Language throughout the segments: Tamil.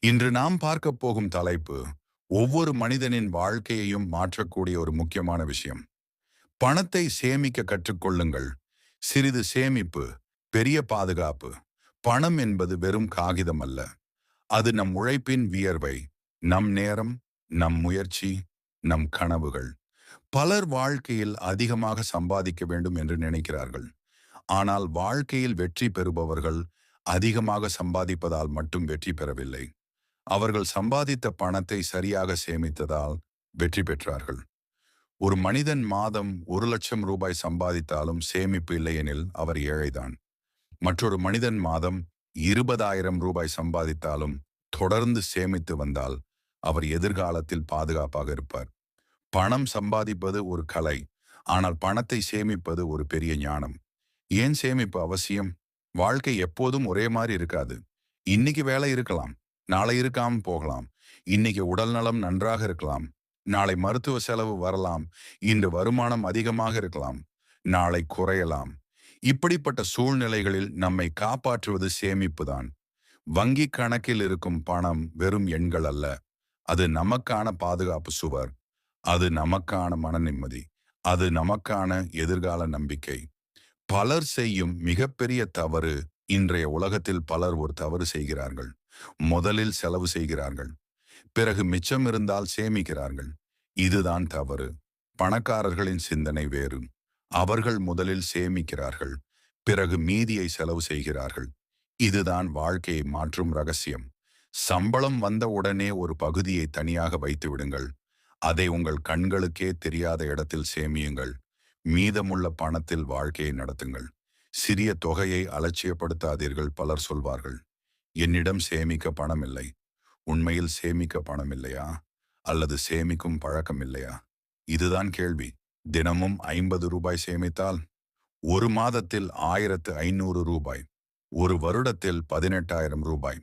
இன்று நாம் பார்க்க போகும் தலைப்பு ஒவ்வொரு மனிதனின் வாழ்க்கையையும் மாற்றக்கூடிய ஒரு முக்கியமான விஷயம். பணத்தை சேமிக்க கற்றுக்கொள்ளுங்கள். சிறிது சேமிப்பு, பெரிய பாதுகாப்பு. பணம் என்பது வெறும் காகிதம் அல்ல. அது நம் உழைப்பின் வியர்வை, நம் நேரம், நம் முயற்சி, நம் கனவுகள். பலர் வாழ்க்கையில் அதிகமாக சம்பாதிக்க வேண்டும் என்று நினைக்கிறார்கள். ஆனால் வாழ்க்கையில் வெற்றி பெறுபவர்கள் அதிகமாக சம்பாதிப்பதால் மட்டும் வெற்றி பெறவில்லை. அவர்கள் சம்பாதித்த பணத்தை சரியாக சேமித்ததால் வெற்றி பெற்றார்கள். ஒரு மனிதன் மாதம் 1,00,000 ரூபாய் சம்பாதித்தாலும் சேமிப்பு இல்லையெனில் அவர் ஏழைதான். மற்றொரு மனிதன் மாதம் 20,000 ரூபாய் சம்பாதித்தாலும் தொடர்ந்து சேமித்து வந்தால் அவர் எதிர்காலத்தில் பாதுகாப்பாக இருப்பார். பணம் சம்பாதிப்பது ஒரு கலை, ஆனால் பணத்தை சேமிப்பது ஒரு பெரிய ஞானம். ஏன் சேமிப்பு அவசியம்? வாழ்க்கை எப்போதும் ஒரே மாதிரி இருக்காது. இன்னைக்கு வேலை இருக்கலாம், நாளை இருக்காம போகலாம். இன்னைக்கு உடல் நலம் நன்றாக இருக்கலாம், நாளை மருத்துவ செலவு வரலாம். இன்று வருமானம் அதிகமாக இருக்கலாம், நாளை குறையலாம். இப்படிப்பட்ட சூழ்நிலைகளில் நம்மை காப்பாற்றுவது சேமிப்புதான். வங்கி கணக்கில் இருக்கும் பணம் வெறும் எண்கள் அல்ல. அது நமக்கான பாதுகாப்பு சுவர். அது நமக்கான மன நிம்மதி. அது நமக்கான எதிர்கால நம்பிக்கை. பலர் செய்யும் மிகப்பெரிய தவறு, இன்றைய உலகத்தில் பலர் ஒரு தவறு செய்கிறார்கள். முதலில் செலவு செய்கிறார்கள், பிறகு மிச்சம் இருந்தால் சேமிக்கிறார்கள். இதுதான் தவறு. பணக்காரர்களின் சிந்தனை வேறு. அவர்கள் முதலில் சேமிக்கிறார்கள், பிறகு மீதியை செலவு செய்கிறார்கள். இதுதான் வாழ்க்கையை மாற்றும் ரகசியம். சம்பளம் வந்த உடனே ஒரு பகுதியை தனியாக வைத்து விடுங்கள். அதை உங்கள் கண்களுக்கே தெரியாத இடத்தில் சேமியுங்கள். மீதமுள்ள பணத்தில் வாழ்க்கையை நடத்துங்கள். சிறிய தொகையை அலட்சியப்படுத்தாதீர்கள். பலர் சொல்வார்கள், என்னிடம் சேமிக்க பணம் இல்லை. உண்மையில் சேமிக்க பணம் இல்லையா, அல்லது சேமிக்கும் பழக்கம் இல்லையா? இதுதான் கேள்வி. தினமும் 50 ரூபாய் சேமித்தால் ஒரு மாதத்தில் 1,500 ரூபாய், ஒரு வருடத்தில் 18,000 ரூபாய்,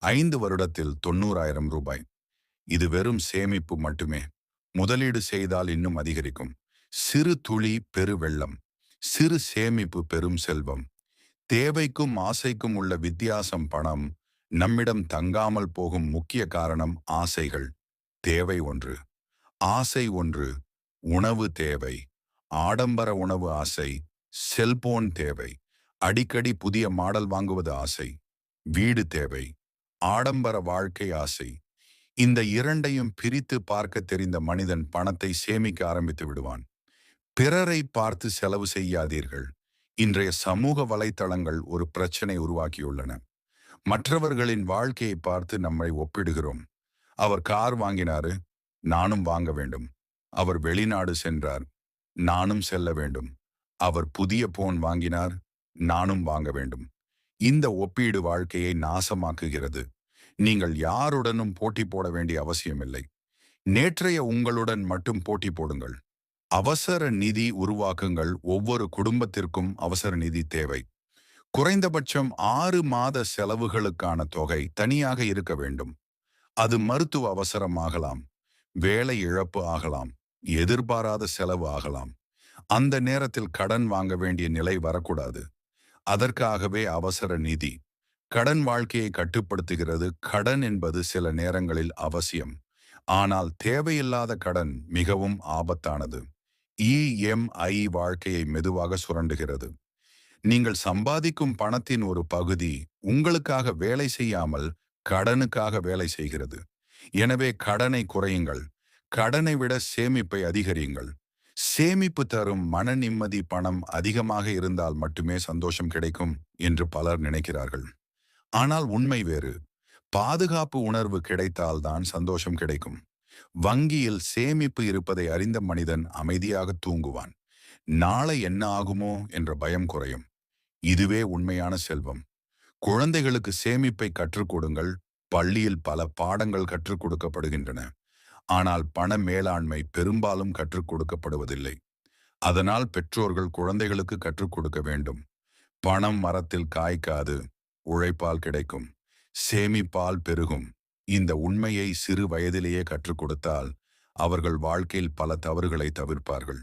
5 வருடத்தில் 90,000 ரூபாய். இது வெறும் சேமிப்பு மட்டுமே. முதலீடு செய்தால் இன்னும் அதிகரிக்கும். சிறு துளி பெருவெள்ளம், சிறு சேமிப்பு பெரும் செல்வம். தேவைக்கும் ஆசைக்கும் உள்ள வித்தியாசம். பணம் நம்மிடம் தங்காமல் போகும் முக்கிய காரணம் ஆசைகள். தேவை ஒன்று, ஆசை ஒன்று. உணவு தேவை, ஆடம்பர உணவு ஆசை. செல்போன் தேவை, அடிக்கடி புதிய மாடல் வாங்குவது ஆசை. வீடு தேவை, ஆடம்பர வாழ்க்கை ஆசை. இந்த இரண்டையும் பிரித்து பார்க்க தெரிந்த மனிதன் பணத்தை சேமிக்க ஆரம்பித்து விடுவான். பிறரை பார்த்து செலவு செய்யாதீர்கள். இன்றைய சமூக வலைத்தளங்கள் ஒரு பிரச்சனை உருவாக்கியுள்ளன. மற்றவர்களின் வாழ்க்கையை பார்த்து நம்மை ஒப்பிடுகிறோம். அவர் கார் வாங்கினாரு, நானும் வாங்க வேண்டும். அவர் வெளிநாடு சென்றார், நானும் செல்ல வேண்டும். அவர் புதிய போன் வாங்கினார், நானும் வாங்க வேண்டும். இந்த ஒப்பீடு வாழ்க்கையை நாசமாக்குகிறது. நீங்கள் யாருடனும் போட்டி போட வேண்டிய அவசியமில்லை. நேற்றைய உங்களுடன் மட்டும் போட்டி போடுங்கள். அவசர நிதி உருவாக்குங்கள். ஒவ்வொரு குடும்பத்திற்கும் அவசர நிதி தேவை. குறைந்தபட்சம் 6 மாத செலவுகளுக்கான தொகை தனியாக இருக்க வேண்டும். அது மருத்துவ அவசரம் ஆகலாம், வேலை இழப்பு ஆகலாம், எதிர்பாராத செலவு ஆகலாம். அந்த நேரத்தில் கடன் வாங்க வேண்டிய நிலை வரக்கூடாது. அதற்காகவே அவசர நிதி. கடன் வாழ்க்கையை கட்டுப்படுத்துகிறது. கடன் என்பது சில நேரங்களில் அவசியம், ஆனால் தேவையில்லாத கடன் மிகவும் ஆபத்தானது. இஎம்ஐ வாழ்க்கையை மெதுவாக சுரண்டுகிறது. நீங்கள் சம்பாதிக்கும் பணத்தின் ஒரு பகுதி உங்களுக்காக வேலை செய்யாமல் கடனுக்காக வேலை செய்கிறது. எனவே கடனை குறையுங்கள். கடனை விட சேமிப்பை அதிகரியுங்கள். சேமிப்பு தரும் மன நிம்மதி. பணம் அதிகமாக இருந்தால் மட்டுமே சந்தோஷம் கிடைக்கும் என்று பலர் நினைக்கிறார்கள். ஆனால் உண்மை வேறு. பாதுகாப்பு உணர்வு கிடைத்தால்தான் சந்தோஷம் கிடைக்கும். வங்கியில் சேமிப்பு இருப்பதை அறிந்த மனிதன் அமைதியாக தூங்குவான். நாளை என்ன ஆகுமோ என்ற பயம் குறையும். இதுவே உண்மையான செல்வம். குழந்தைகளுக்கு சேமிப்பை கற்றுக் கொடுங்கள். பள்ளியில் பல பாடங்கள் கற்றுக் கொடுக்கப்படுகின்றன. ஆனால் பண மேலாண்மை பெரும்பாலும் கற்றுக் கொடுக்கப்படுவதில்லை. அதனால் பெற்றோர்கள் குழந்தைகளுக்கு கற்றுக் கொடுக்க வேண்டும். பணம் மரத்தில் காய்க்காது, உழைப்பால் கிடைக்கும். சேமிப்பால் பெருகும். இந்த உண்மையை சிறு வயதிலேயே கற்றுக் கொடுத்தால் அவர்கள் வாழ்க்கையில் பல தவறுகளை தவிர்ப்பார்கள்.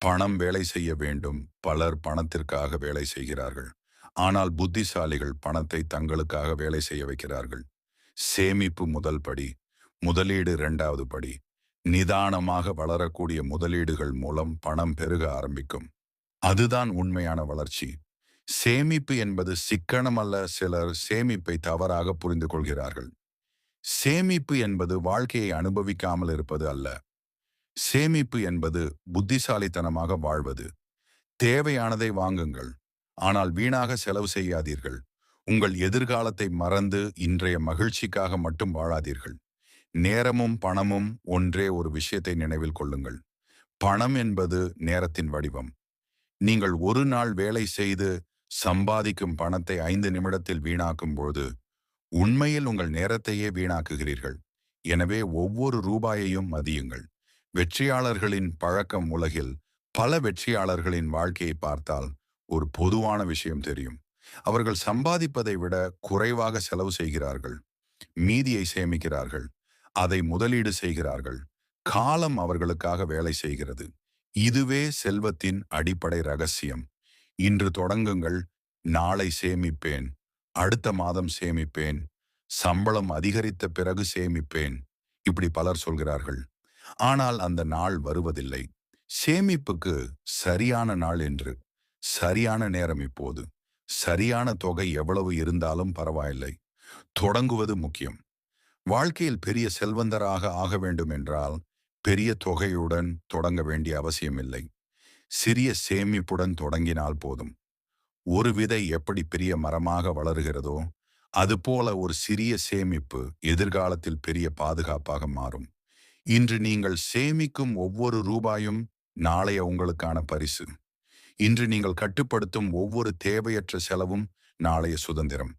பணம் வேலை செய்ய வேண்டும். பலர் பணத்திற்காக வேலை செய்கிறார்கள். ஆனால் புத்திசாலிகள் பணத்தை தங்களுக்காக வேலை செய்ய வைக்கிறார்கள். சேமிப்பு முதல் படி, முதலீடு இரண்டாவது படி. நிதானமாக வளரக்கூடிய முதலீடுகள் மூலம் பணம் பெருக ஆரம்பிக்கும். அதுதான் உண்மையான வளர்ச்சி. சேமிப்பு என்பது சிக்கனம் அல்ல. சிலர் சேமிப்பை தவறாக புரிந்து கொள்கிறார்கள். சேமிப்பு என்பது வாழ்க்கையை அனுபவிக்காமல் இருப்பது அல்ல. சேமிப்பு என்பது புத்திசாலித்தனமாக வாழ்வது. தேவையானதை வாங்குங்கள், ஆனால் வீணாக செலவு செய்யாதீர்கள். உங்கள் எதிர்காலத்தை மறந்து இன்றைய மகிழ்ச்சிக்காக மட்டும் வாழாதீர்கள். நேரமும் பணமும் ஒன்றே. ஒரு விஷயத்தை நினைவில் கொள்ளுங்கள். பணம் என்பது நேரத்தின் வடிவம். நீங்கள் ஒரு நாள் வேலை செய்து சம்பாதிக்கும் பணத்தை 5 நிமிடத்தில் வீணாக்கும் போது உண்மையில் உங்கள் நேரத்தையே வீணாக்குகிறீர்கள். எனவே ஒவ்வொரு ரூபாயையும் மதியுங்கள். வெற்றியாளர்களின் பழக்கம் உலகில் பல வெற்றியாளர்களின் வாழ்க்கையை பார்த்தால் ஒரு பொதுவான விஷயம் தெரியும். அவர்கள் சம்பாதிப்பதை விட குறைவாக செலவு செய்கிறார்கள். மீதியை சேமிக்கிறார்கள். அதை முதலீடு செய்கிறார்கள். காலம் அவர்களுக்காக வேலை செய்கிறது. இதுவே செல்வத்தின் அடிப்படை ரகசியம். இன்று தொடங்குங்கள். நாளை சேமிப்பேன், அடுத்த மாதம் சேமிப்பேன், சம்பளம் அதிகரித்த பிறகு சேமிப்பேன், இப்படி பலர் சொல்கிறார்கள். ஆனால் அந்த நாள் வருவதில்லை. சேமிப்புக்கு சரியான நாள் என்று, சரியான நேரம் இப்போது. சரியான தொகை எவ்வளவு இருந்தாலும் பரவாயில்லை. தொடங்குவது முக்கியம். வாழ்க்கையில் பெரிய செல்வந்தராக ஆக வேண்டும் என்றால் பெரிய தொகையுடன் தொடங்க வேண்டிய அவசியமில்லை. சிறிய சேமிப்புடன் தொடங்கினால் போதும். ஒரு விதை எப்படி பெரிய மரமாக வளருகிறதோ அதுபோல ஒரு சிறிய சேமிப்பு எதிர்காலத்தில் பெரிய பாதுகாப்பாக மாறும். இன்று நீங்கள் சேமிக்கும் ஒவ்வொரு ரூபாயும் நாளைய உங்களுக்கான பரிசு. இன்று நீங்கள் கட்டுப்படுத்தும் ஒவ்வொரு தேவையற்ற செலவும் நாளைய சுதந்திரம்.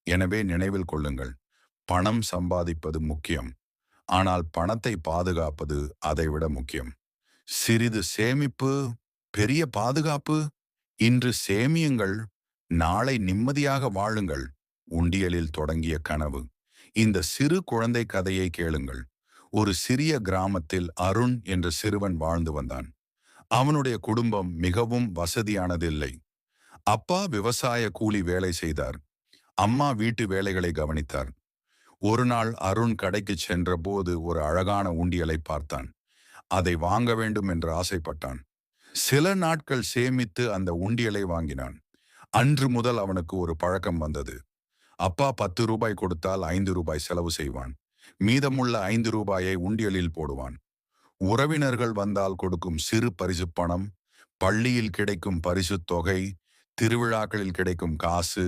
எனவே நினைவில் கொள்ளுங்கள், பணம் சம்பாதிப்பது முக்கியம், ஆனால் பணத்தை பாதுகாப்பது அதைவிட முக்கியம். சிறிது சேமிப்பு, பெரிய பாதுகாப்பு. இன்று சேமியுங்கள், நாளை நிம்மதியாக வாழுங்கள். உண்டியலில் தொடங்கிய கனவு. இந்த சிறு குழந்தை கதையை கேளுங்கள். ஒரு சிறிய கிராமத்தில் அருண் என்ற சிறுவன் வாழ்ந்து வந்தான். அவனுடைய குடும்பம் மிகவும் வசதியானதில்லை. அப்பா விவசாய கூலி வேலை செய்தார். அம்மா வீட்டு வேலைகளை கவனித்தார். ஒரு நாள் அருண் கடைக்கு சென்ற போது ஒரு அழகான உண்டியலை பார்த்தான். அதை வாங்க வேண்டும் என்று ஆசைப்பட்டான். சில நாட்கள் சேமித்து அந்த உண்டியலை வாங்கினான். அன்று முதல் அவனுக்கு ஒரு பழக்கம் வந்தது. அப்பா 10 ரூபாய் கொடுத்தால் 5 ரூபாய் செலவு செய்வான். மீதமுள்ள 5 ரூபாயை உண்டியலில் போடுவான். உறவினர்கள் வந்தால் கொடுக்கும் சிறு பரிசு பணம், பள்ளியில் கிடைக்கும் பரிசு தொகை, திருவிழாக்களில் கிடைக்கும் காசு,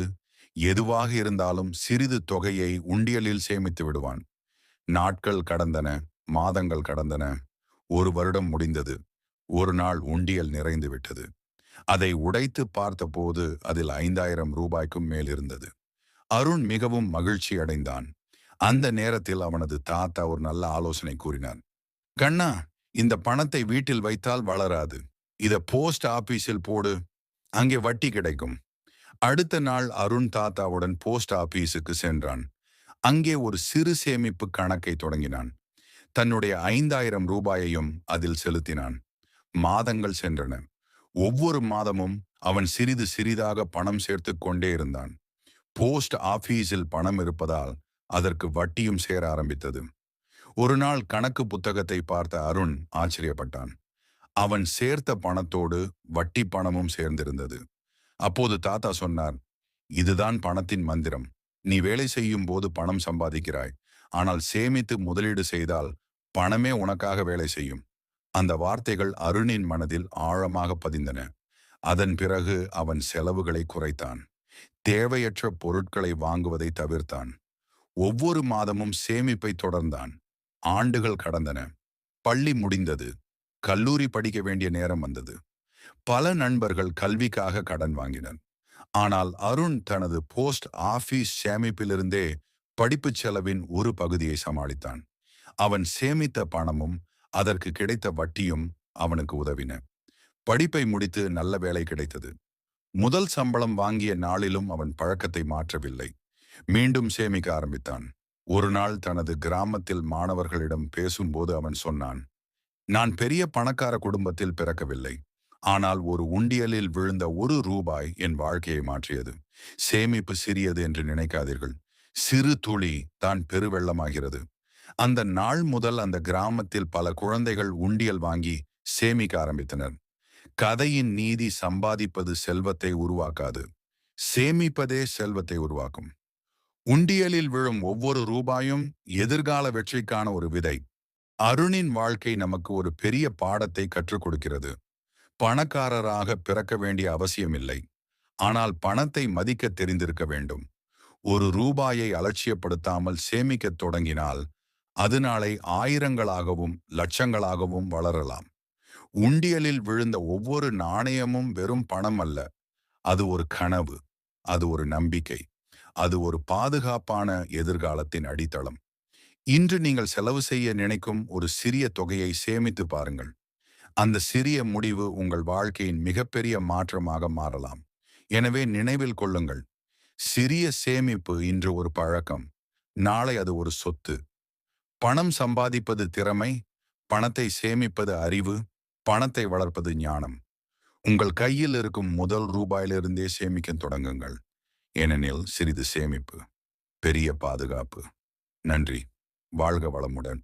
எதுவாக இருந்தாலும் சிறிது தொகையை உண்டியலில் சேமித்து விடுவான். நாட்கள் கடந்தன, மாதங்கள் கடந்தன. ஒரு வருடம் முடிந்தது. ஒரு நாள் உண்டியல் நிறைந்து விட்டது. அதை உடைத்து பார்த்தபோது அதில் 5000 ரூபாய்க்கும் மேல் இருந்தது. அருண் மிகவும் மகிழ்ச்சி அடைந்தான். அந்த நேரத்தில் அவனது தாத்தா ஒரு நல்ல ஆலோசனை கூறினார். கண்ணா, இந்த பணத்தை வீட்டில் வைத்தால் வளராது. இத போஸ்ட் ஆபீஸில் போடு, அங்கே வட்டி கிடைக்கும். அடுத்த நாள் அருண் தாத்தாவுடன் போஸ்ட் ஆபீஸுக்கு சென்றான். அங்கே ஒரு சிறு சேமிப்பு கணக்கை தொடங்கினான். தன்னுடைய 5000 ரூபாயையும் அதில் செலுத்தினான். மாதங்கள் சென்றன. ஒவ்வொரு மாதமும் அவன் சிறிது சிறிதாக பணம் சேர்த்து கொண்டே இருந்தான். போஸ்ட் ஆபீஸில் பணம் இருப்பதால் அதற்கு வட்டியும் சேர ஆரம்பித்தது. ஒரு நாள் கணக்கு புத்தகத்தை பார்த்த அருண் ஆச்சரியப்பட்டான். அவன் சேர்த்த பணத்தோடு வட்டி பணமும் சேர்ந்திருந்தது. அப்போது தாத்தா சொன்னார், இதுதான் பணத்தின் மந்திரம். நீ வேலை செய்யும் போது பணம் சம்பாதிக்கிறாய். ஆனால் சேமித்து முதலீடு செய்தால் பணமே உனக்காக வேலை செய்யும். அந்த வார்த்தைகள் அருணின் மனதில் ஆழமாக பதிந்தன. அதன் பிறகு அவன் செலவுகளை குறைத்தான். தேவையற்ற பொருட்களை வாங்குவதை தவிர்த்தான். ஒவ்வொரு மாதமும் சேமிப்பை தொடர்ந்தான். ஆண்டுகள் கடந்தன. பள்ளி முடிந்தது. கல்லூரி படிக்க வேண்டிய நேரம் வந்தது. பல நண்பர்கள் கல்விக்காக கடன் வாங்கினர். ஆனால் அருண் தனது போஸ்ட் ஆபீஸ் சேமிப்பிலிருந்தே படிப்புச் செலவின் ஒரு பகுதியை சமாளித்தான். அவன் சேமித்த பணமும் அதற்கு கிடைத்த வட்டியும் அவனுக்கு உதவின. படிப்பை முடித்து நல்ல வேலை கிடைத்தது. முதல் சம்பளம் வாங்கிய நாளிலும் அவன் பழக்கத்தை மாற்றவில்லை. மீண்டும் சேமிக்க ஆரம்பித்தான். ஒரு நாள் தனது கிராமத்தில் மாணவர்களிடம் பேசும்போது அவன் சொன்னான், நான் பெரிய பணக்கார குடும்பத்தில் பிறக்கவில்லை. ஆனால் ஒரு உண்டியலில் விழுந்த ஒரு ரூபாய் என் வாழ்க்கையை மாற்றியது. சேமிப்பு சிறியது என்று நினைக்காதீர்கள். சிறு துளி தான் பெருவெள்ளமாகிறது. அந்த நாள் முதல் அந்த கிராமத்தில் பல குழந்தைகள் உண்டியல் வாங்கி சேமிக்க ஆரம்பித்தனர். கதையின் நீதி சம்பாதிப்பது செல்வத்தை உருவாக்காது. சேமிப்பதே செல்வத்தை உருவாக்கும். உண்டியலில் விழும் ஒவ்வொரு ரூபாயும் எதிர்கால வெற்றிக்கான ஒரு விதை. அருணின் வாழ்க்கை நமக்கு ஒரு பெரிய பாடத்தை கற்றுக் கொடுக்கிறது. பணக்காரராக பிறக்க வேண்டிய அவசியமில்லை. ஆனால் பணத்தை மதிக்க தெரிந்திருக்க வேண்டும். ஒரு ரூபாயை அலட்சியப்படுத்தாமல் சேமிக்கத் தொடங்கினால் அது நாளை ஆயிரங்களாகவும் லட்சங்களாகவும் வளரலாம். உண்டியலில் விழுந்த ஒவ்வொரு நாணயமும் வெறும் பணம் அல்ல. அது ஒரு கனவு. அது ஒரு நம்பிக்கை. அது ஒரு பாதுகாப்பான எதிர்காலத்தின் அடித்தளம். இன்று நீங்கள் செலவு செய்ய நினைக்கும் ஒரு சிறிய தொகையை சேமித்து பாருங்கள். அந்த சிறிய முடிவு உங்கள் வாழ்க்கையின் மிகப்பெரிய மாற்றமாக மாறலாம். எனவே நினைவில் கொள்ளுங்கள், சிறிய சேமிப்பு இன்று ஒரு பழக்கம், நாளை அது ஒரு சொத்து. பணம் சம்பாதிப்பது திறமை, பணத்தை சேமிப்பது அறிவு, பணத்தை வளர்ப்பது ஞானம். உங்கள் கையில் இருக்கும் முதல் ரூபாயிலிருந்தே சேமிக்க தொடங்குங்கள். ஏனெனில் சிறிது சேமிப்பு பெரிய பாதுகாப்பு. நன்றி. வாழ்க வளமுடன்.